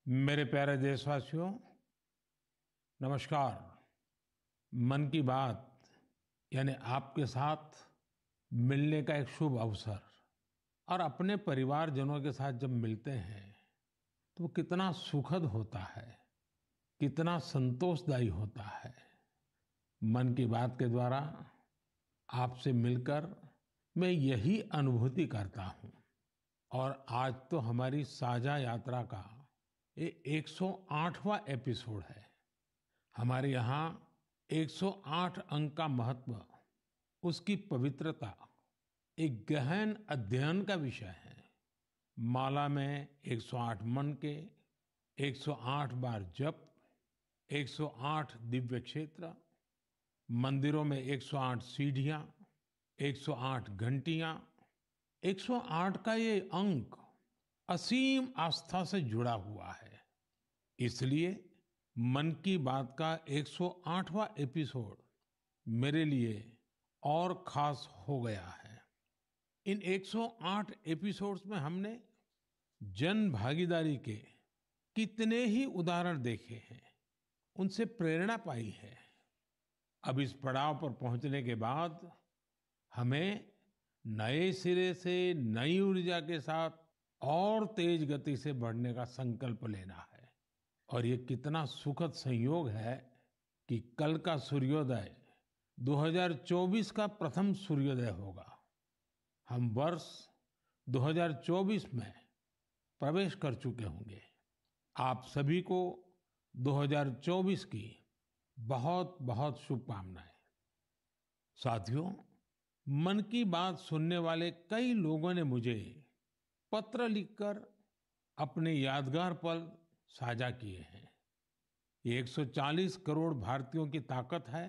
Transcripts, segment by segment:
मेरे प्यारे देशवासियों, नमस्कार। मन की बात यानी आपके साथ मिलने का एक शुभ अवसर और अपने परिवारजनों के साथ जब मिलते हैं तो वो कितना सुखद होता है, कितना संतोषदायी होता है। मन की बात के द्वारा आपसे मिलकर मैं यही अनुभूति करता हूँ। और आज तो हमारी साझा यात्रा का ये 108वां एपिसोड है। हमारे यहाँ 108 अंक का महत्व, उसकी पवित्रता एक गहन अध्ययन का विषय है। माला में 108 मन के, 108 बार जप, 108 दिव्य क्षेत्र, मंदिरों में 108 सीढ़ियां, 108 घंटियां। 108 का ये अंक असीम आस्था से जुड़ा हुआ है। इसलिए मन की बात का 108वां एपिसोड मेरे लिए और खास हो गया है। इन 108 एपिसोड्स में हमने जन भागीदारी के कितने ही उदाहरण देखे हैं, उनसे प्रेरणा पाई है। अब इस पड़ाव पर पहुंचने के बाद हमें नए सिरे से नई ऊर्जा के साथ और तेज गति से बढ़ने का संकल्प लेना है। और ये कितना सुखद संयोग है कि कल का सूर्योदय 2024 का प्रथम सूर्योदय होगा। हम वर्ष 2024 में प्रवेश कर चुके होंगे। आप सभी को 2024 की बहुत बहुत शुभकामनाएं। साथियों, मन की बात सुनने वाले कई लोगों ने मुझे पत्र लिखकर अपने यादगार पल साझा किए हैं। ये 140 करोड़ भारतीयों की ताकत है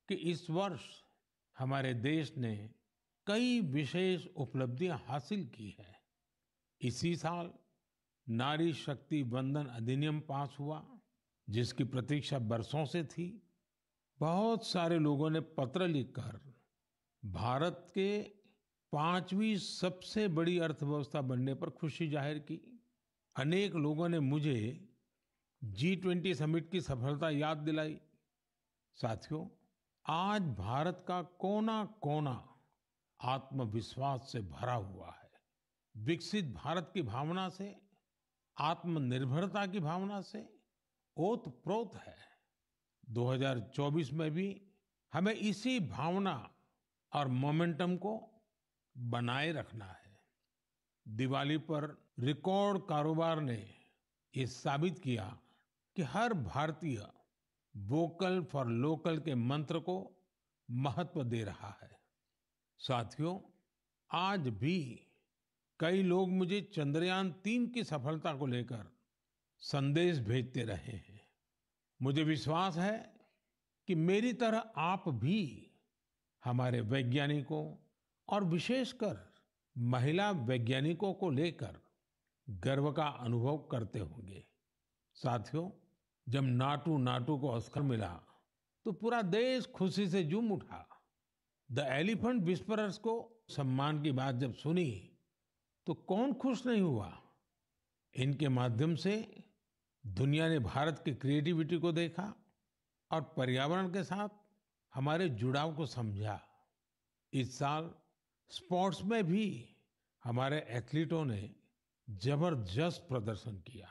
कि इस वर्ष हमारे देश ने कई विशेष उपलब्धियां हासिल की है। इसी साल नारी शक्ति वंदन अधिनियम पास हुआ, जिसकी प्रतीक्षा बरसों से थी। बहुत सारे लोगों ने पत्र लिखकर भारत के 5वीं सबसे बड़ी अर्थव्यवस्था बनने पर खुशी जाहिर की। अनेक लोगों ने मुझे G20 समिट की सफलता याद दिलाई। साथियों, आज भारत का कोना कोना आत्मविश्वास से भरा हुआ है। विकसित भारत की भावना से, आत्मनिर्भरता की भावना से ओतप्रोत है। 2024 में भी हमें इसी भावना और मोमेंटम को बनाए रखना है। दिवाली पर रिकॉर्ड कारोबार ने ये साबित किया कि हर भारतीय वोकल फॉर लोकल के मंत्र को महत्व दे रहा है। साथियों, आज भी कई लोग मुझे चंद्रयान 3 की सफलता को लेकर संदेश भेजते रहे हैं। मुझे विश्वास है कि मेरी तरह आप भी हमारे वैज्ञानिकों और विशेषकर महिला वैज्ञानिकों को लेकर गर्व का अनुभव करते होंगे। साथियों, जब नाटू नाटू को ऑस्कर मिला तो पूरा देश खुशी से झूम उठा। द एलिफेंट विस्परर्स को सम्मान की बात जब सुनी तो कौन खुश नहीं हुआ। इनके माध्यम से दुनिया ने भारत की क्रिएटिविटी को देखा और पर्यावरण के साथ हमारे जुड़ाव को समझा। इस साल स्पोर्ट्स में भी हमारे एथलीटों ने जबरदस्त प्रदर्शन किया।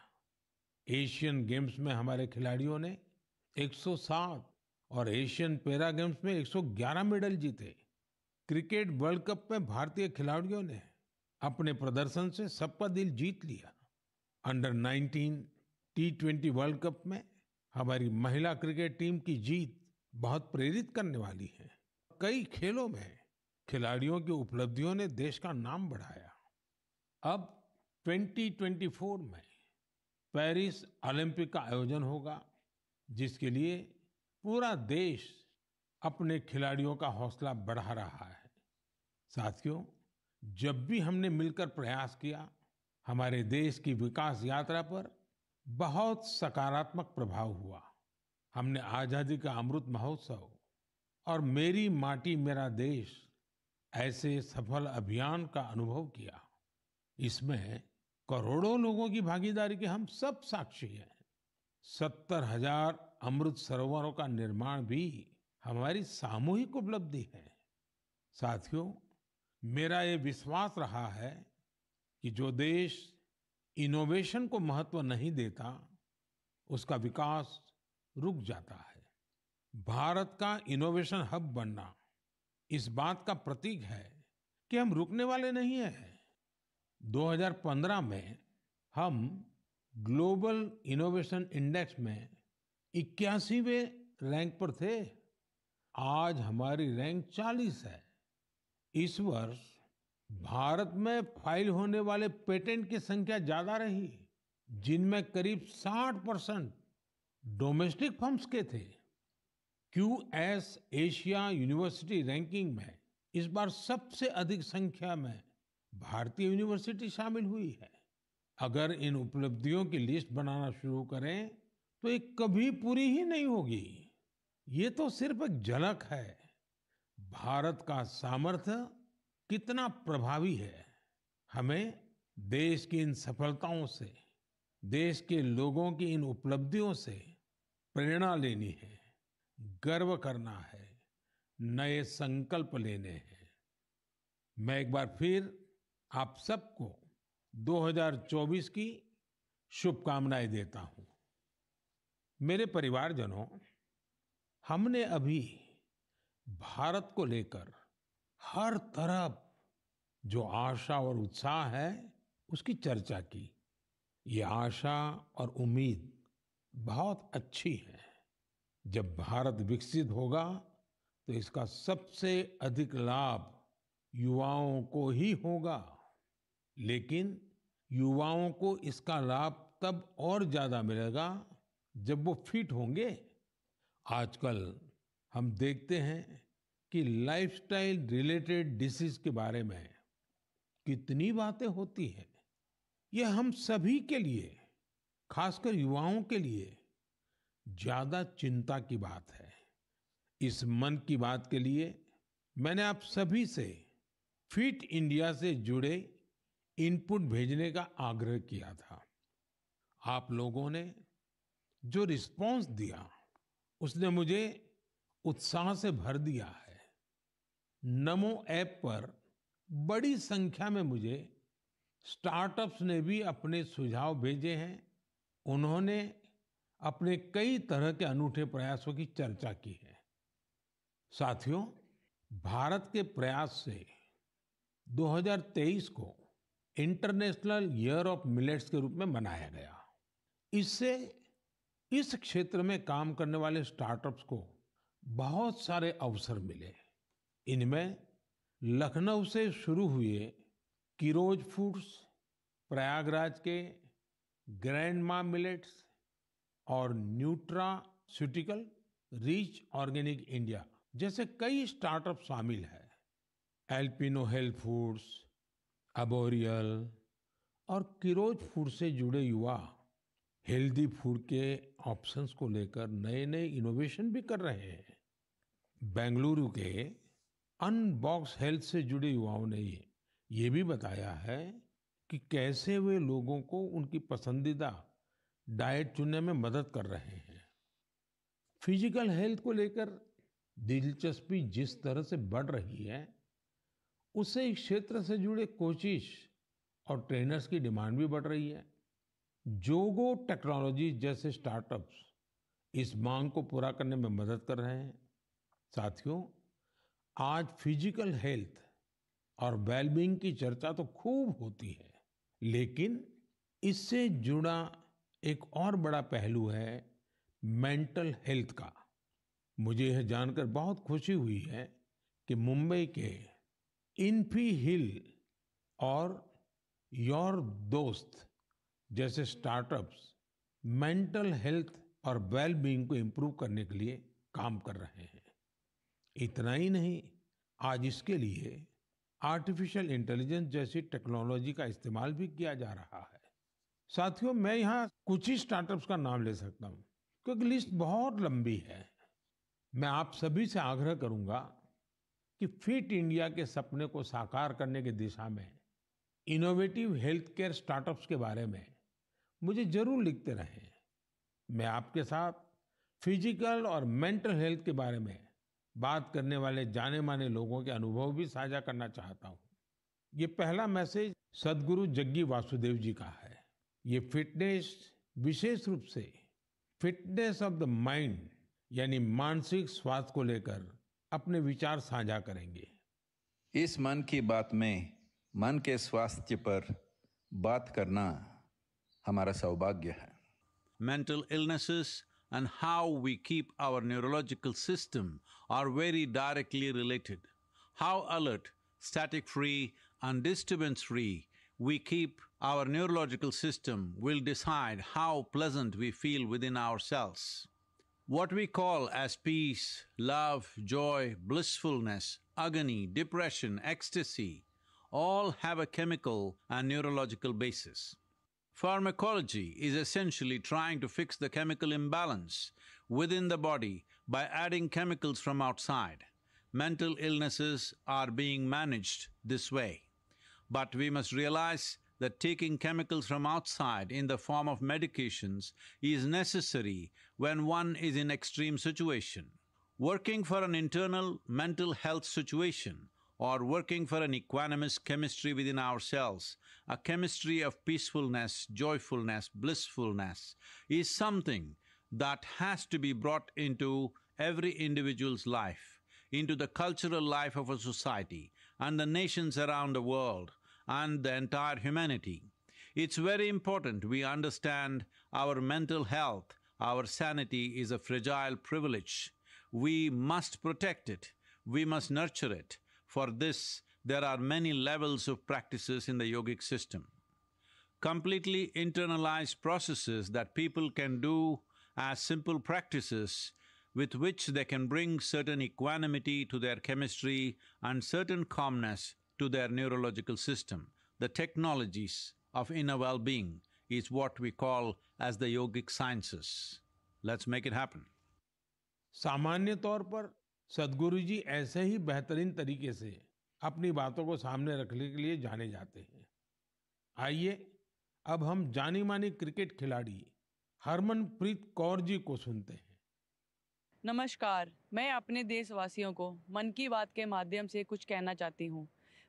एशियन गेम्स में हमारे खिलाड़ियों ने 107 और एशियन पैरा गेम्स में 111 मेडल जीते। क्रिकेट वर्ल्ड कप में भारतीय खिलाड़ियों ने अपने प्रदर्शन से सबका दिल जीत लिया। अंडर 19 T20 वर्ल्ड कप में हमारी महिला क्रिकेट टीम की जीत बहुत प्रेरित करने वाली है। कई खेलों में खिलाड़ियों की उपलब्धियों ने देश का नाम बढ़ाया। अब 2024 में पेरिस ओलंपिक का आयोजन होगा, जिसके लिए पूरा देश अपने खिलाड़ियों का हौसला बढ़ा रहा है। साथियों, जब भी हमने मिलकर प्रयास किया, हमारे देश की विकास यात्रा पर बहुत सकारात्मक प्रभाव हुआ। हमने आजादी का अमृत महोत्सव और मेरी माटी मेरा देश ऐसे सफल अभियान का अनुभव किया। इसमें करोड़ों लोगों की भागीदारी के हम सब साक्षी हैं। 70,000 अमृत सरोवरों का निर्माण भी हमारी सामूहिक उपलब्धि है। साथियों, मेरा ये विश्वास रहा है कि जो देश इनोवेशन को महत्व नहीं देता, उसका विकास रुक जाता है। भारत का इनोवेशन हब बनना इस बात का प्रतीक है कि हम रुकने वाले नहीं हैं। 2015 में हम ग्लोबल इनोवेशन इंडेक्स में 81वें रैंक पर थे। आज हमारी रैंक 40 है। इस वर्ष भारत में फाइल होने वाले पेटेंट की संख्या ज्यादा रही, जिनमें करीब 60% डोमेस्टिक फर्म्स के थे। क्यूएस एशिया यूनिवर्सिटी रैंकिंग में इस बार सबसे अधिक संख्या में भारतीय यूनिवर्सिटी शामिल हुई है। अगर इन उपलब्धियों की लिस्ट बनाना शुरू करें तो ये कभी पूरी ही नहीं होगी। ये तो सिर्फ एक झलक है। भारत का सामर्थ्य कितना प्रभावी है। हमें देश की इन सफलताओं से, देश के लोगों की इन उपलब्धियों से प्रेरणा लेनी है, गर्व करना है, नए संकल्प लेने हैं। मैं एक बार फिर आप सबको 2024 की शुभकामनाएं देता हूं। मेरे परिवारजनों, हमने अभी भारत को लेकर हर तरफ जो आशा और उत्साह है, उसकी चर्चा की। ये आशा और उम्मीद बहुत अच्छी है। जब भारत विकसित होगा तो इसका सबसे अधिक लाभ युवाओं को ही होगा। लेकिन युवाओं को इसका लाभ तब और ज्यादा मिलेगा जब वो फिट होंगे। आजकल हम देखते हैं कि लाइफस्टाइल रिलेटेड डिसीज के बारे में कितनी बातें होती हैं। ये हम सभी के लिए, खासकर युवाओं के लिए ज्यादा चिंता की बात है। इस मन की बात के लिए मैंने आप सभी से फिट इंडिया से जुड़े इनपुट भेजने का आग्रह किया था। आप लोगों ने जो रिस्पांस दिया, उसने मुझे उत्साह से भर दिया है। नमो ऐप पर बड़ी संख्या में मुझे स्टार्टअप्स ने भी अपने सुझाव भेजे हैं। उन्होंने अपने कई तरह के अनूठे प्रयासों की चर्चा की है। साथियों, भारत के प्रयास से 2023 को इंटरनेशनल ईयर ऑफ मिलेट्स के रूप में मनाया गया। इससे इस क्षेत्र में काम करने वाले स्टार्टअप्स को बहुत सारे अवसर मिले। इनमें लखनऊ से शुरू हुए किरोज फूड्स, प्रयागराज के ग्रैंडमा मिलेट्स और न्यूट्रास्यूटिकल रिच ऑर्गेनिक इंडिया जैसे कई स्टार्टअप शामिल हैं। एल्पिनो हेल्थ फूड्स, अबोरियल और किरोज फूड से जुड़े युवा हेल्दी फूड के ऑप्शंस को लेकर नए नए इनोवेशन भी कर रहे हैं। बेंगलुरु के अनबॉक्स हेल्थ से जुड़े युवाओं ने ये भी बताया है कि कैसे वे लोगों को उनकी पसंदीदा डाइट चुनने में मदद कर रहे हैं। फिजिकल हेल्थ को लेकर दिलचस्पी जिस तरह से बढ़ रही है, उससे इस क्षेत्र से जुड़े कोचेस और ट्रेनर्स की डिमांड भी बढ़ रही है। जोगो टेक्नोलॉजी जैसे स्टार्टअप्स इस मांग को पूरा करने में मदद कर रहे हैं। साथियों, आज फिजिकल हेल्थ और वेलबींग की चर्चा तो खूब होती है, लेकिन इससे जुड़ा एक और बड़ा पहलू है मेंटल हेल्थ का। मुझे यह जानकर बहुत खुशी हुई है कि मुंबई के इन्फी हिल और योर दोस्त जैसे स्टार्टअप्स मेंटल हेल्थ और वेलबींग को इम्प्रूव करने के लिए काम कर रहे हैं। इतना ही नहीं, आज इसके लिए आर्टिफिशियल इंटेलिजेंस जैसी टेक्नोलॉजी का इस्तेमाल भी किया जा रहा है। साथियों, मैं यहाँ कुछ ही स्टार्टअप्स का नाम ले सकता हूँ क्योंकि लिस्ट बहुत लंबी है। मैं आप सभी से आग्रह करूंगा कि फिट इंडिया के सपने को साकार करने की दिशा में इनोवेटिव हेल्थ केयर स्टार्टअप्स के बारे में मुझे जरूर लिखते रहें। मैं आपके साथ फिजिकल और मेंटल हेल्थ के बारे में बात करने वाले जाने माने लोगों के अनुभव भी साझा करना चाहता हूँ। ये पहला मैसेज सदगुरु जग्गी वासुदेव जी का है। ये फिटनेस, विशेष रूप से फिटनेस ऑफ द माइंड यानी मानसिक स्वास्थ्य को लेकर अपने विचार साझा करेंगे। इस मन की बात में मन के स्वास्थ्य पर बात करना हमारा सौभाग्य है। Mental illnesses and how we keep our neurological system are very directly related. How alert, static-free and disturbance-free we keep our neurological system will decide how pleasant we feel within ourselves. What we call as peace, love, joy, blissfulness, agony, depression, ecstasy all have a chemical and neurological basis. Pharmacology is essentially trying to fix the chemical imbalance within the body by adding chemicals from outside. Mental illnesses are being managed this way. But we must realize that taking chemicals from outside in the form of medications is necessary when one is in extreme situation. Working for an internal mental health situation or working for an equanimous chemistry within ourselves, a chemistry of peacefulness, joyfulness, blissfulness, is something that has to be brought into every individual's life, into the cultural life of a society and the nations around the world and the entire humanity. It's very important we understand our mental health, our sanity is a fragile privilege. We must protect it, we must nurture it. For this, there are many levels of practices in the yogic system. Completely internalized processes that people can do as simple practices with which they can bring certain equanimity to their chemistry and certain calmness to their neurological system. The technologies of inner well-being is what we call as the yogic sciences. Let's make it happen. सामान्य तौर पर सदगुरु जी ऐसे ही बेहतरीन तरीके से अपनी बातों को सामने रखने के लिए जाने जाते हैं। आइए अब हम जानी मानी क्रिकेट खिलाड़ी हरमनप्रीत कौर जी को सुनते हैं। नमस्कार, मैं अपने देशवासियों को मन की बात के माध्यम से कुछ कहना चाहती हूँ।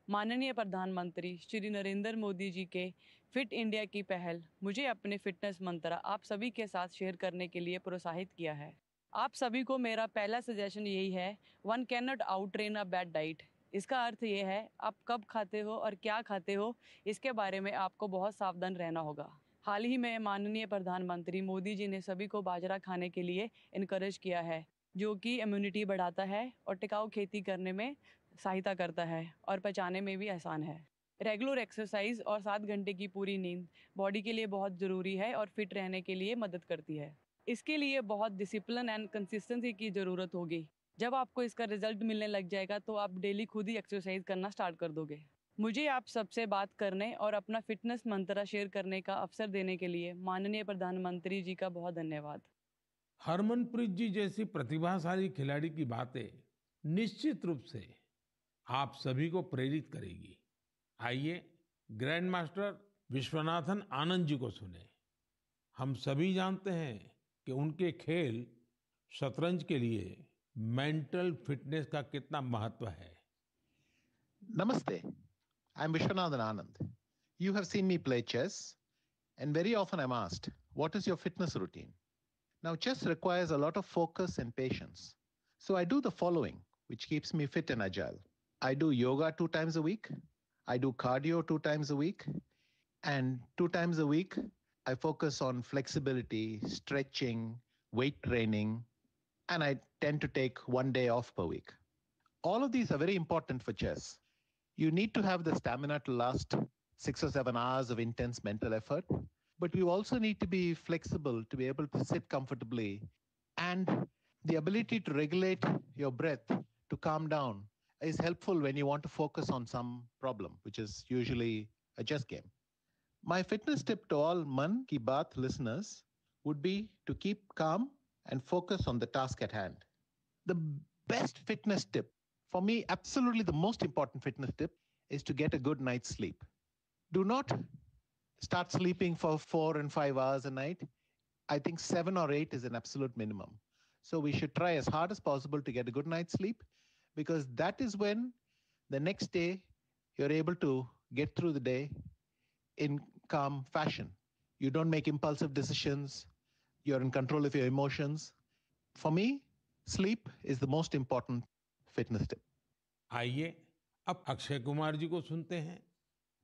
माननीय प्रधानमंत्री श्री नरेंद्र मोदी जी के फिट इंडिया की पहल मुझे अपने फिटनेस मंत्र आप सभी के साथ शेयर करने के लिए प्रोत्साहित किया है। आप सभी को मेरा पहला सजेशन यही है, one can not out train a bad diet. इसका अर्थ ये है, आप कब खाते हो और क्या खाते हो, इसके बारे में आपको बहुत सावधान रहना होगा। हाल ही में माननीय प्रधानमंत्री मोदी जी ने सभी को बाजरा खाने के लिए इनकरेज किया है, जो कि इम्यूनिटी बढ़ाता है और टिकाऊ खेती करने में सहायता करता है और पचाने में भी आसान है। रेगुलर एक्सरसाइज और 7 घंटे की पूरी नींद बॉडी के लिए बहुत ज़रूरी है और फिट रहने के लिए मदद करती है। इसके लिए बहुत डिसिप्लिन एंड कंसिस्टेंसी की ज़रूरत होगी। जब आपको इसका रिजल्ट मिलने लग जाएगा तो आप डेली खुद ही एक्सरसाइज करना स्टार्ट कर दोगे। मुझे आप सबसे बात करने और अपना फिटनेस मंत्र शेयर करने का अवसर देने के लिए माननीय प्रधानमंत्री जी का बहुत धन्यवाद। हरमनप्रीत जी जैसी प्रतिभाशाली खिलाड़ी की बातें निश्चित रूप से आप सभी को प्रेरित करेगी। आइए ग्रैंड मास्टर विश्वनाथन आनंद जी को सुने। हम सभी जानते हैं कि उनके खेल शतरंज के लिए मेंटल फिटनेस का कितना महत्व है। Namaste. I'm Vishwanathan Anand. You have seen me play chess, and very often I'm asked, what is your fitness routine? Now, chess requires a lot of focus and patience. So I do the following, which keeps me fit and agile. I do yoga 2 times a week. I do cardio 2 times a week. And 2 times a week, I focus on flexibility, stretching, weight training, and I tend to take 1 day off per week. All of these are very important for chess. You need to have the stamina to last 6 or 7 hours of intense mental effort, but you also need to be flexible to be able to sit comfortably, and the ability to regulate your breath to calm down is helpful when you want to focus on some problem, which is usually a chess game. My fitness tip to all Man Ki Baat listeners would be to keep calm and focus on the task at hand. The best fitness tip, for me, absolutely the most important fitness tip, is to get a good night's sleep. Do not start sleeping for 4 and 5 hours a night. I think 7 or 8 is an absolute minimum. So we should try as hard as possible to get a good night's sleep, because that is when the next day you're able to get through the day in calm fashion. You don't make impulsive decisions. You're in control of your emotions. For me, sleep is the most important fitness tip. आइए अब अक्षय कुमार जी को सुनते हैं।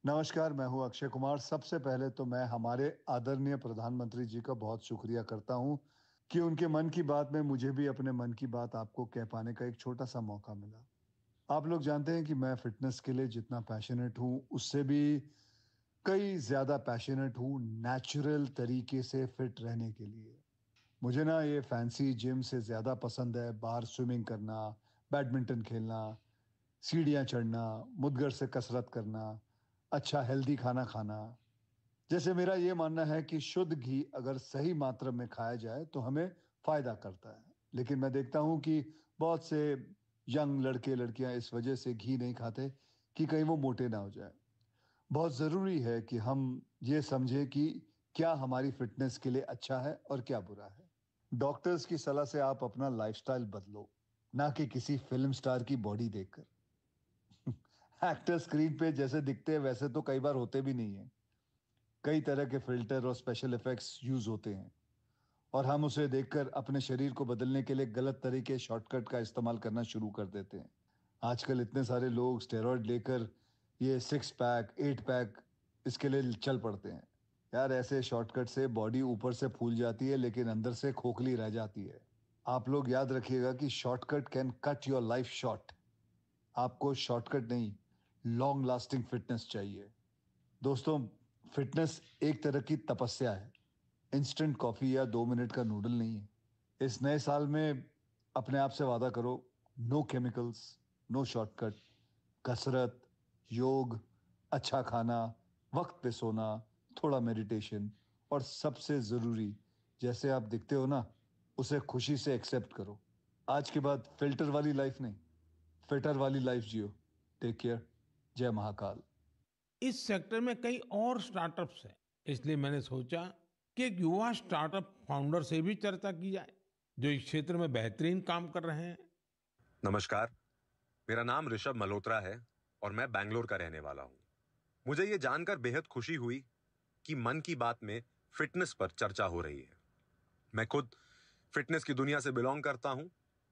नमस्कार, मैं हूं अक्षय कुमार। सबसे पहले तो मैं हमारे आदरणीय प्रधानमंत्री जी का बहुत शुक्रिया करता हूं कि उनके मन की बात में मुझे भी अपने मन की बात आपको कह पाने का एक छोटा सा मौका मिला। आप लोग जानते हैं कि मैं फिटनेस के लिए जितना पैशनेट हूं, उससे भी कई ज्यादा पैशनेट हूं नेचुरल तरीके से फिट रहने के लिए। मुझे ना ये फैंसी जिम से ज्यादा पसंद है बाहर स्विमिंग करना, बैडमिंटन खेलना, सीढ़ियां चढ़ना, मुद्गर से कसरत करना, अच्छा हेल्दी खाना खाना। जैसे मेरा ये मानना है कि शुद्ध घी अगर सही मात्रा में खाया जाए तो हमें फायदा करता है। लेकिन मैं देखता हूं कि बहुत से यंग लड़के लड़कियां इस वजह से घी नहीं खाते कि कहीं वो मोटे ना हो जाए। बहुत जरूरी है कि हम ये समझें कि क्या हमारी फिटनेस के लिए अच्छा है और क्या बुरा है। डॉक्टर्स की सलाह से आप अपना लाइफस्टाइल बदलो, ना कि किसी फिल्म स्टार की बॉडी देखकर। एक्टर स्क्रीन पे जैसे दिखते हैं वैसे तो कई बार होते भी नहीं है। कई तरह के फिल्टर और स्पेशल इफेक्ट्स यूज होते हैं और हम उसे देखकर अपने शरीर को बदलने के लिए गलत तरीके शॉर्टकट का इस्तेमाल करना शुरू कर देते हैं। आजकल इतने सारे लोग स्टेरॉइड लेकर ये 6 पैक 8 पैक इसके लिए चल पड़ते हैं। यार, ऐसे शॉर्टकट से बॉडी ऊपर से फूल जाती है लेकिन अंदर से खोखली रह जाती है। आप लोग याद रखिएगा कि shortcut can cut your life short. आपको शॉर्टकट नहीं, लॉन्ग लास्टिंग फिटनेस चाहिए। दोस्तों, फिटनेस एक तरह की तपस्या है, इंस्टेंट कॉफी या 2 मिनट का नूडल नहीं है। इस नए साल में अपने आप से वादा करो, नो केमिकल्स, नो शॉर्टकट, कसरत, योग, अच्छा खाना, वक्त पे सोना, थोड़ा मेडिटेशन और सबसे जरूरी, जैसे आप दिखते हो ना, उसे खुशी से एक्सेप्ट करो। आज के बाद फिल्टर वाली लाइफ नहीं, फिटर वाली लाइफ जियो। Take care. जय महाकाल। इस सेक्टर में कई और स्टार्टअप्स हैं, इसलिए मैंने सोचा कि एक युवा स्टार्टअप फाउंडर से भी चर्चा की जाए जो इस क्षेत्र में बेहतरीन काम कर रहे हैं। नमस्कार, मेरा नाम ऋषभ मल्होत्रा है और मैं बैंगलोर का रहने वाला हूं। मुझे ये जानकर बेहद खुशी हुई कि मन की बात में फिटनेस पर चर्चा हो रही है। मैं खुद फिटनेस की दुनिया से बिलोंग करता हूं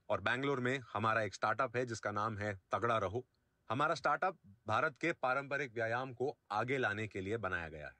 और बैंगलोर में हमारा एक स्टार्टअप है जिसका नाम है तगड़ा रहो। हमारा स्टार्टअप भारत के पारंपरिक व्यायाम को आगे लाने के लिए बनाया गया है।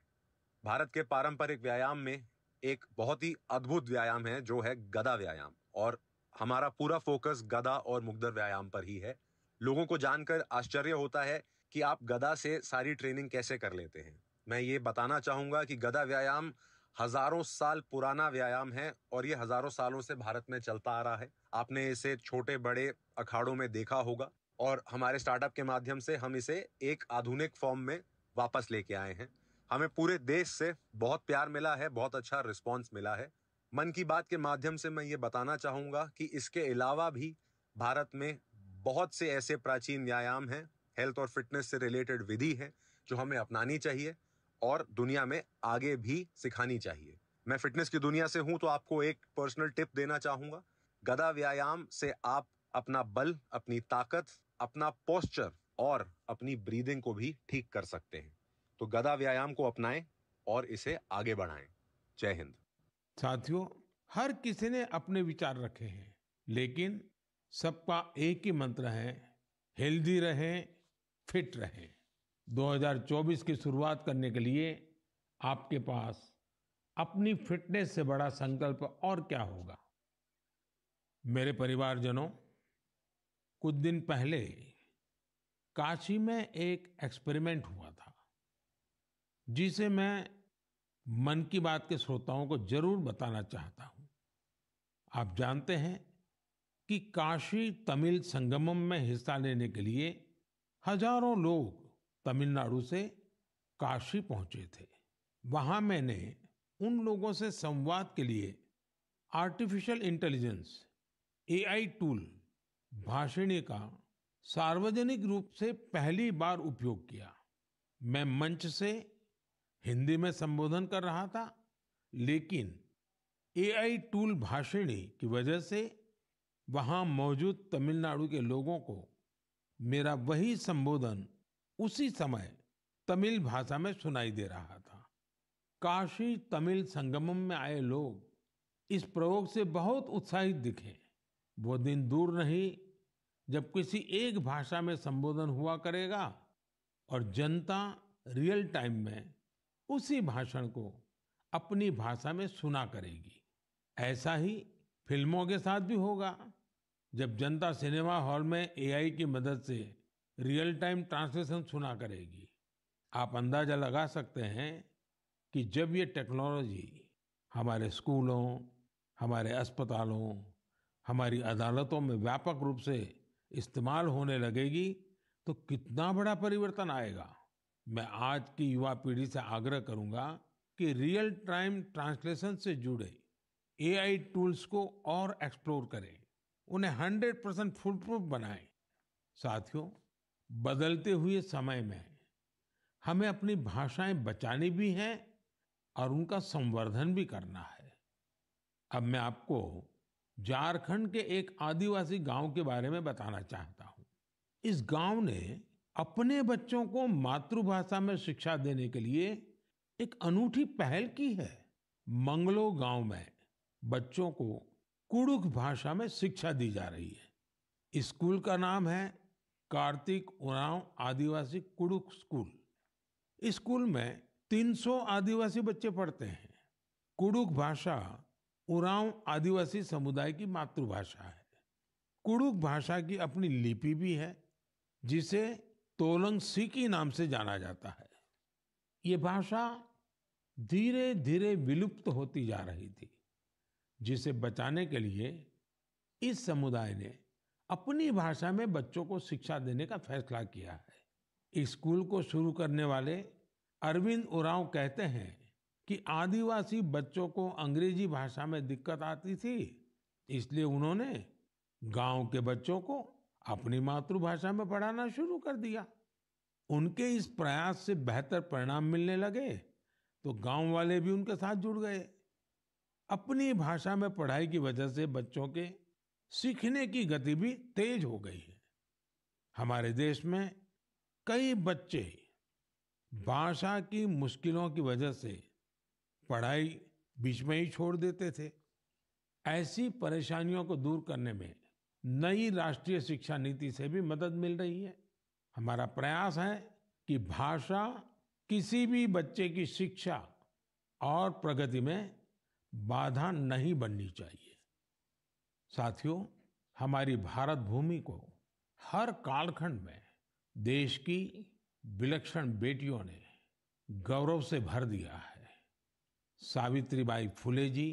भारत के पारंपरिक व्यायाम में एक बहुत ही अद्भुत व्यायाम है जो है गदा व्यायाम, और हमारा पूरा फोकस गदा और मुग्दर व्यायाम पर ही है। लोगों को जानकर आश्चर्य होता है कि आप गदा से सारी ट्रेनिंग कैसे कर लेते हैं। मैं ये बताना चाहूंगा कि गदा व्यायाम हजारों साल पुराना व्यायाम है और ये हजारों सालों से भारत में चलता आ रहा है। आपने इसे छोटे बड़े अखाड़ों में देखा होगा और हमारे स्टार्टअप के माध्यम से हम इसे एक आधुनिक फॉर्म में वापस लेके आए हैं। हमें पूरे देश से बहुत प्यार मिला है, बहुत अच्छा रिस्पांस मिला है। मन की बात के माध्यम से मैं ये बताना चाहूंगा कि इसके अलावा भी भारत में बहुत से ऐसे प्राचीन व्यायाम हैं, हेल्थ और फिटनेस से रिलेटेड विधि है जो हमें अपनानी चाहिए और दुनिया में आगे भी सिखानी चाहिए। मैं फिटनेस की दुनिया से हूं तो आपको एक पर्सनल टिप देना चाहूंगा। गदा व्यायाम से आप अपना बल, अपनी ताकत, अपना पोस्चर और अपनी ब्रीदिंग को भी ठीक कर सकते हैं। तो गदा व्यायाम को अपनाएं और इसे आगे बढ़ाएं। जय हिंद। साथियों, हर किसी ने अपने विचार रखे हैं, लेकिन सबका एक ही मंत्र है, हेल्दी रहें, फिट रहें। 2024 की शुरुआत करने के लिए आपके पास अपनी फिटनेस से बड़ा संकल्प और क्या होगा। मेरे परिवारजनों, कुछ दिन पहले काशी में एक एक्सपेरिमेंट हुआ था जिसे मैं मन की बात के श्रोताओं को जरूर बताना चाहता हूं। आप जानते हैं कि काशी तमिल संगमम में हिस्सा लेने के लिए हजारों लोग तमिलनाडु से काशी पहुंचे थे। वहां मैंने उन लोगों से संवाद के लिए artificial intelligence AI tool Bhashini का सार्वजनिक रूप से पहली बार उपयोग किया। मैं मंच से हिंदी में संबोधन कर रहा था, लेकिन एआई टूल भाषिणी की वजह से वहां मौजूद तमिलनाडु के लोगों को मेरा वही संबोधन उसी समय तमिल भाषा में सुनाई दे रहा था। काशी तमिल संगमम में आए लोग इस प्रयोग से बहुत उत्साहित दिखे। वो दिन दूर नहीं जब किसी एक भाषा में संबोधन हुआ करेगा और जनता रियल टाइम में उसी भाषण को अपनी भाषा में सुना करेगी। ऐसा ही फिल्मों के साथ भी होगा। जब जनता सिनेमा हॉल में एआई की मदद से रियल टाइम ट्रांसलेशन सुना करेगी, आप अंदाजा लगा सकते हैं कि जब ये टेक्नोलॉजी हमारे स्कूलों, हमारे अस्पतालों, हमारी अदालतों में व्यापक रूप से इस्तेमाल होने लगेगी तो कितना बड़ा परिवर्तन आएगा। मैं आज की युवा पीढ़ी से आग्रह करूंगा कि रियल टाइम ट्रांसलेशन से जुड़े एआई टूल्स को और एक्सप्लोर करें, उन्हें 100% फुल प्रूफ बनाएं। साथियों, बदलते हुए समय में हमें अपनी भाषाएं बचानी भी हैं और उनका संवर्धन भी करना है। अब मैं आपको झारखंड के एक आदिवासी गांव के बारे में बताना चाहता हूं। इस गांव ने अपने बच्चों को मातृभाषा में शिक्षा देने के लिए एक अनूठी पहल की है। मंगलो गांव में बच्चों को कुडुख भाषा में शिक्षा दी जा रही है। इस स्कूल का नाम है कार्तिक उरांव आदिवासी कुडुख स्कूल। इस स्कूल में 300 आदिवासी बच्चे पढ़ते हैं। कुडुख भाषा उरांव आदिवासी समुदाय की मातृभाषा है। कुडुख भाषा की अपनी लिपि भी है, जिसे तोलंग सिकी नाम से जाना जाता है। ये भाषा धीरे धीरे विलुप्त होती जा रही थी, जिसे बचाने के लिए इस समुदाय ने अपनी भाषा में बच्चों को शिक्षा देने का फैसला किया है। इस स्कूल को शुरू करने वाले अरविंद उरांव कहते हैं कि आदिवासी बच्चों को अंग्रेजी भाषा में दिक्कत आती थी, इसलिए उन्होंने गांव के बच्चों को अपनी मातृभाषा में पढ़ाना शुरू कर दिया। उनके इस प्रयास से बेहतर परिणाम मिलने लगे तो गांव वाले भी उनके साथ जुड़ गए। अपनी भाषा में पढ़ाई की वजह से बच्चों के सीखने की गति भी तेज हो गई है। हमारे देश में कई बच्चे भाषा की मुश्किलों की वजह से पढ़ाई बीच में ही छोड़ देते थे। ऐसी परेशानियों को दूर करने में नई राष्ट्रीय शिक्षा नीति से भी मदद मिल रही है। हमारा प्रयास है कि भाषा किसी भी बच्चे की शिक्षा और प्रगति में बाधा नहीं बननी चाहिए। साथियों, हमारी भारत भूमि को हर कालखंड में देश की विलक्षण बेटियों ने गौरव से भर दिया है। सावित्रीबाई फुले जी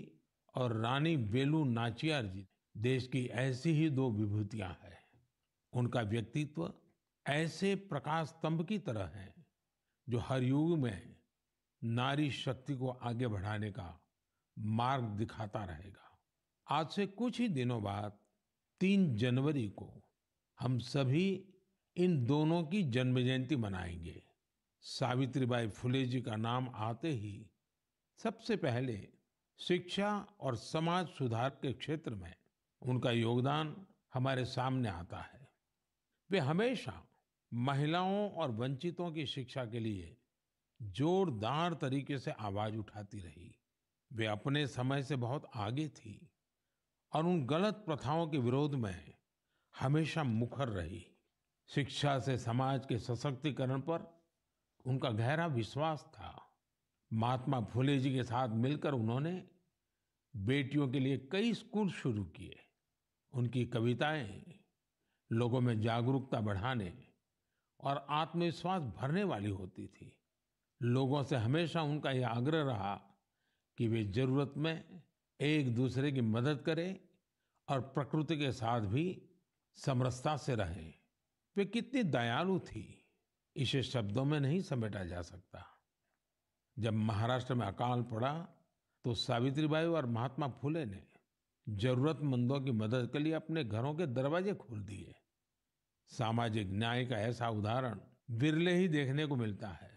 और रानी वेलु नाचियार जी देश की ऐसी ही दो विभूतियां हैं। उनका व्यक्तित्व ऐसे प्रकाश स्तंभ की तरह है जो हर युग में नारी शक्ति को आगे बढ़ाने का मार्ग दिखाता रहेगा। आज से कुछ ही दिनों बाद 3 जनवरी को हम सभी इन दोनों की जन्म जयंती मनाएंगे। सावित्रीबाई फुले जी का नाम आते ही सबसे पहले शिक्षा और समाज सुधार के क्षेत्र में उनका योगदान हमारे सामने आता है। वे हमेशा महिलाओं और वंचितों की शिक्षा के लिए जोरदार तरीके से आवाज उठाती रही। वे अपने समय से बहुत आगे थी और उन गलत प्रथाओं के विरोध में हमेशा मुखर रही। शिक्षा से समाज के सशक्तिकरण पर उनका गहरा विश्वास था। महात्मा फुले जी के साथ मिलकर उन्होंने बेटियों के लिए कई स्कूल शुरू किए। उनकी कविताएं लोगों में जागरूकता बढ़ाने और आत्मविश्वास भरने वाली होती थी। लोगों से हमेशा उनका यह आग्रह रहा कि वे जरूरत में एक दूसरे की मदद करें और प्रकृति के साथ भी समरसता से रहें। वे कितनी दयालु थी, इसे शब्दों में नहीं समेटा जा सकता। जब महाराष्ट्र में अकाल पड़ा तो सावित्रीबाई और महात्मा फुले ने जरूरतमंदों की मदद के लिए अपने घरों के दरवाजे खोल दिए। सामाजिक न्याय का ऐसा उदाहरण विरले ही देखने को मिलता है।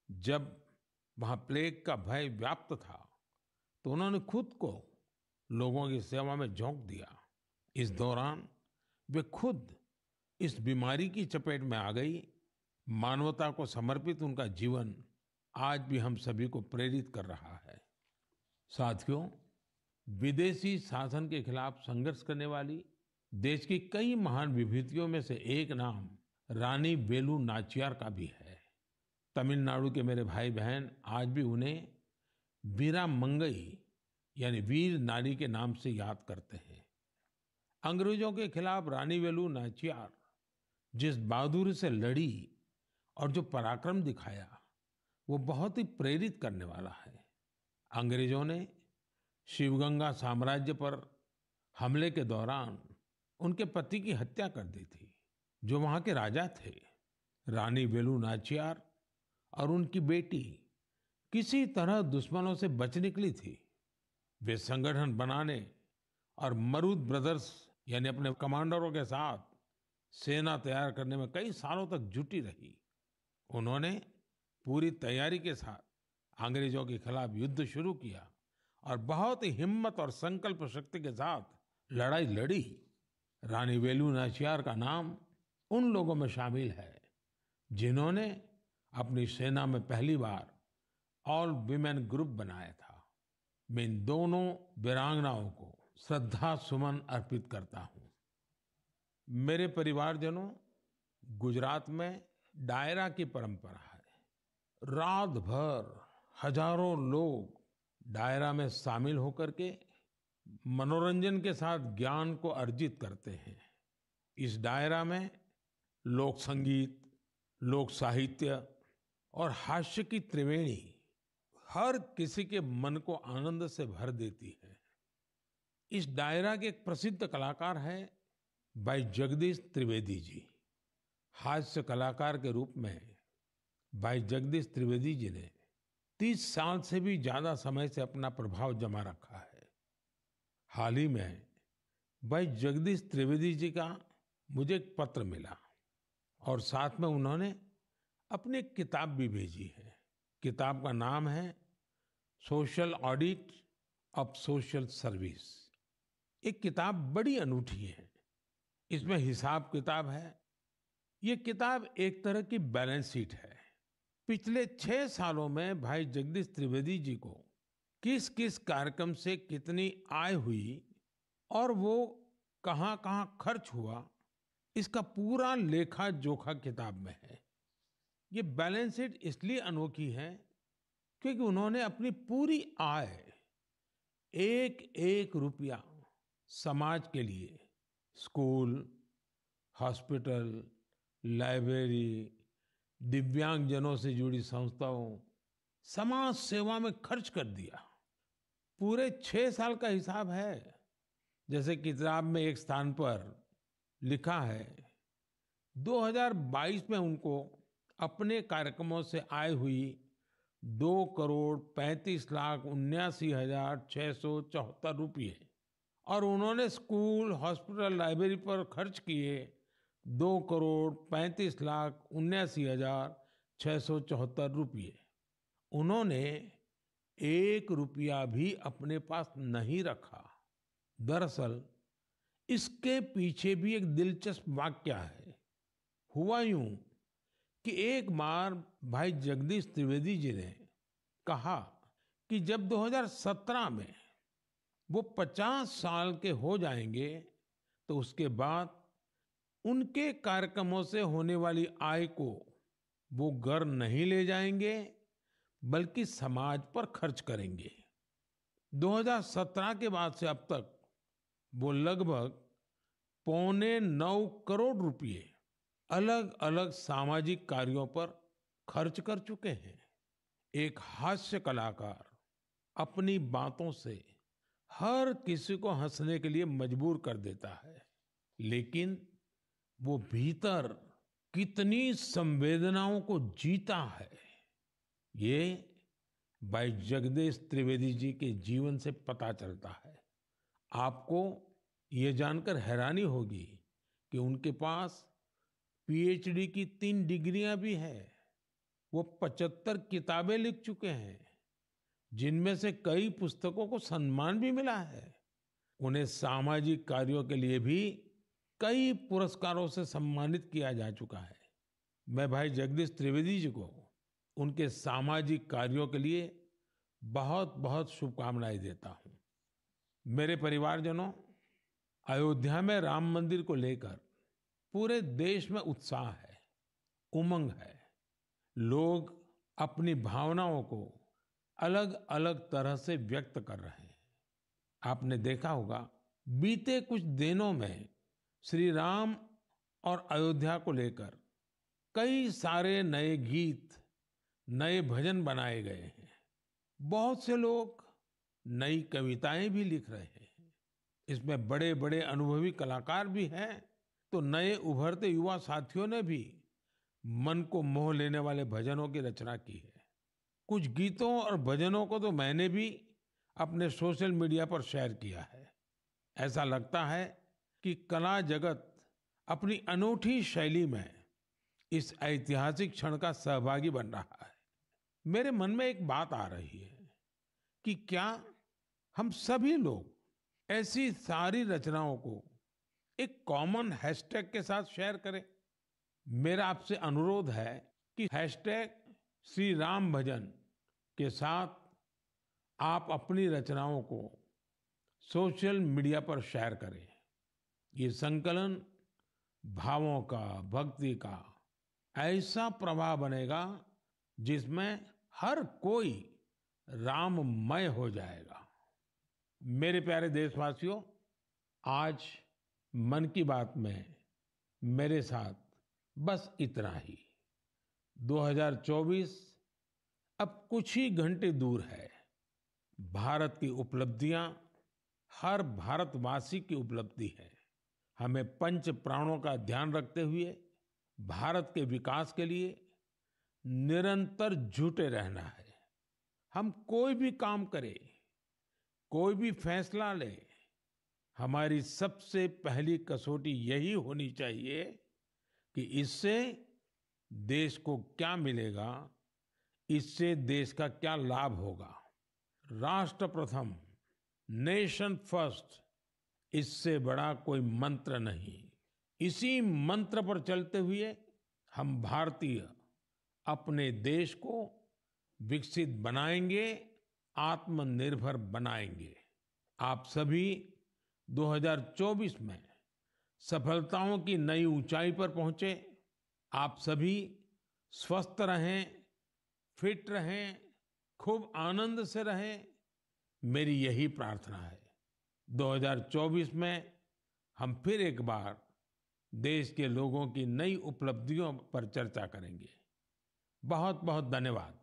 जब वहां प्लेग का भय व्याप्त था तो उन्होंने खुद को लोगों की सेवा में झोंक दिया। इस दौरान वे खुद इस बीमारी की चपेट में आ गई। मानवता को समर्पित उनका जीवन आज भी हम सभी को प्रेरित कर रहा है। साथियों, विदेशी शासन के खिलाफ संघर्ष करने वाली देश की कई महान विभूतियों में से एक नाम रानी वेलु नाचियार का भी है। तमिलनाडु के मेरे भाई बहन आज भी उन्हें वीरा मंगई यानी वीर नारी के नाम से याद करते हैं। अंग्रेजों के खिलाफ रानी वेलु नाचियार जिस बहादुरी से लड़ी और जो पराक्रम दिखाया वो बहुत ही प्रेरित करने वाला है। अंग्रेजों ने शिवगंगा साम्राज्य पर हमले के दौरान उनके पति की हत्या कर दी थी, जो वहां के राजा थे। रानी वेलु नाचियार और उनकी बेटी किसी तरह दुश्मनों से बच निकली थी। वे संगठन बनाने और मरूद ब्रदर्स यानी अपने कमांडरों के साथ सेना तैयार करने में कई सालों तक जुटी रही। उन्होंने पूरी तैयारी के साथ अंग्रेजों के खिलाफ युद्ध शुरू किया और बहुत ही हिम्मत और संकल्प शक्ति के साथ लड़ाई लड़ी। रानी वेलु नाचियार का नाम उन लोगों में शामिल है जिन्होंने अपनी सेना में पहली बार ऑल विमेन ग्रुप बनाया था। मैं इन दोनों वीरांगनाओं को श्रद्धा सुमन अर्पित करता हूं। मेरे परिवारजनों, गुजरात में डायरा की परंपरा है। रात भर हजारों लोग डायरा में शामिल होकर के मनोरंजन के साथ ज्ञान को अर्जित करते हैं। इस डायरा में लोक संगीत, लोक साहित्य और हास्य की त्रिवेणी हर किसी के मन को आनंद से भर देती है। इस डायरा के एक प्रसिद्ध कलाकार हैं भाई जगदीश त्रिवेदी जी। हास्य कलाकार के रूप में भाई जगदीश त्रिवेदी जी ने 30 साल से भी ज्यादा समय से अपना प्रभाव जमा रखा है। हाल ही में भाई जगदीश त्रिवेदी जी का मुझे एक पत्र मिला और साथ में उन्होंने अपनी एक किताब भी भेजी है। किताब का नाम है social audit of social service. एक किताब बड़ी अनूठी है। इसमें हिसाब किताब है। ये किताब एक तरह की बैलेंस शीट है। पिछले 6 सालों में भाई जगदीश त्रिवेदी जी को किस किस कार्यक्रम से कितनी आय हुई और वो कहाँ कहाँ खर्च हुआ, इसका पूरा लेखा जोखा किताब में है। ये बैलेंस शीट इसलिए अनोखी है क्योंकि उन्होंने अपनी पूरी आय एक एक रुपया समाज के लिए, स्कूल, हॉस्पिटल, लाइब्रेरी, दिव्यांगजनों से जुड़ी संस्थाओं, समाज सेवा में खर्च कर दिया। पूरे 6 साल का हिसाब है। जैसे किताब में एक स्थान पर लिखा है 2022 में उनको अपने कार्यक्रमों से आय हुई 2,35,79,674 रुपये और उन्होंने स्कूल, हॉस्पिटल, लाइब्रेरी पर खर्च किए 2,35,79,674 रुपये। उन्होंने 1 रुपया भी अपने पास नहीं रखा। दरअसल इसके पीछे भी एक दिलचस्प वाकया है। हुआ यूं कि एक बार भाई जगदीश त्रिवेदी जी ने कहा कि जब 2017 में वो 50 साल के हो जाएंगे तो उसके बाद उनके कार्यक्रमों से होने वाली आय को वो घर नहीं ले जाएंगे बल्कि समाज पर खर्च करेंगे। 2017 के बाद से अब तक वो लगभग 8.25 करोड़ रुपए अलग अलग सामाजिक कार्यों पर खर्च कर चुके हैं। एक हास्य कलाकार अपनी बातों से हर किसी को हंसने के लिए मजबूर कर देता है, लेकिन वो भीतर कितनी संवेदनाओं को जीता है, ये भाई जगदीश त्रिवेदी जी के जीवन से पता चलता है। आपको ये जानकर हैरानी होगी कि उनके पास पीएचडी की 3 डिग्रियां भी हैं। वो 75 किताबें लिख चुके हैं, जिनमें से कई पुस्तकों को सम्मान भी मिला है। उन्हें सामाजिक कार्यों के लिए भी कई पुरस्कारों से सम्मानित किया जा चुका है। मैं भाई जगदीश त्रिवेदी जी को उनके सामाजिक कार्यों के लिए बहुत बहुत शुभकामनाएं देता हूं। मेरे परिवारजनों, अयोध्या में राम मंदिर को लेकर पूरे देश में उत्साह है, उमंग है। लोग अपनी भावनाओं को अलग अलग तरह से व्यक्त कर रहे हैं। आपने देखा होगा, बीते कुछ दिनों में श्री राम और अयोध्या को लेकर कई सारे नए गीत, नए भजन बनाए गए हैं। बहुत से लोग नई कविताएं भी लिख रहे हैं। इसमें बड़े बड़े अनुभवी कलाकार भी हैं, तो नए उभरते युवा साथियों ने भी मन को मोह लेने वाले भजनों की रचना की है। कुछ गीतों और भजनों को तो मैंने भी अपने सोशल मीडिया पर शेयर किया है। ऐसा लगता है कि कला जगत अपनी अनूठी शैली में इस ऐतिहासिक क्षण का सहभागी बन रहा है। मेरे मन में एक बात आ रही है कि क्या हम सभी लोग ऐसी सारी रचनाओं को एक कॉमन हैशटैग के साथ शेयर करें। मेरा आपसे अनुरोध है कि हैशटैग श्री राम भजन के साथ आप अपनी रचनाओं को सोशल मीडिया पर शेयर करें। ये संकलन भावों का, भक्ति का ऐसा प्रवाह बनेगा जिसमें हर कोई राममय हो जाएगा। मेरे प्यारे देशवासियों, आज मन की बात में मेरे साथ बस इतना ही। 2024 अब कुछ ही घंटे दूर है। भारत की उपलब्धियां हर भारतवासी की उपलब्धि है। हमें पंच प्राणों का ध्यान रखते हुए भारत के विकास के लिए निरंतर जुटे रहना है। हम कोई भी काम करें, कोई भी फैसला लें, हमारी सबसे पहली कसौटी यही होनी चाहिए कि इससे देश को क्या मिलेगा, इससे देश का क्या लाभ होगा। राष्ट्र प्रथम, नेशन फर्स्ट, इससे बड़ा कोई मंत्र नहीं। इसी मंत्र पर चलते हुए हम भारतीय अपने देश को विकसित बनाएंगे, आत्मनिर्भर बनाएंगे। आप सभी 2024 में सफलताओं की नई ऊंचाई पर पहुंचे। आप सभी स्वस्थ रहें, फिट रहें, खूब आनंद से रहें, मेरी यही प्रार्थना है। 2024 में हम फिर एक बार देश के लोगों की नई उपलब्धियों पर चर्चा करेंगे। बहुत बहुत धन्यवाद।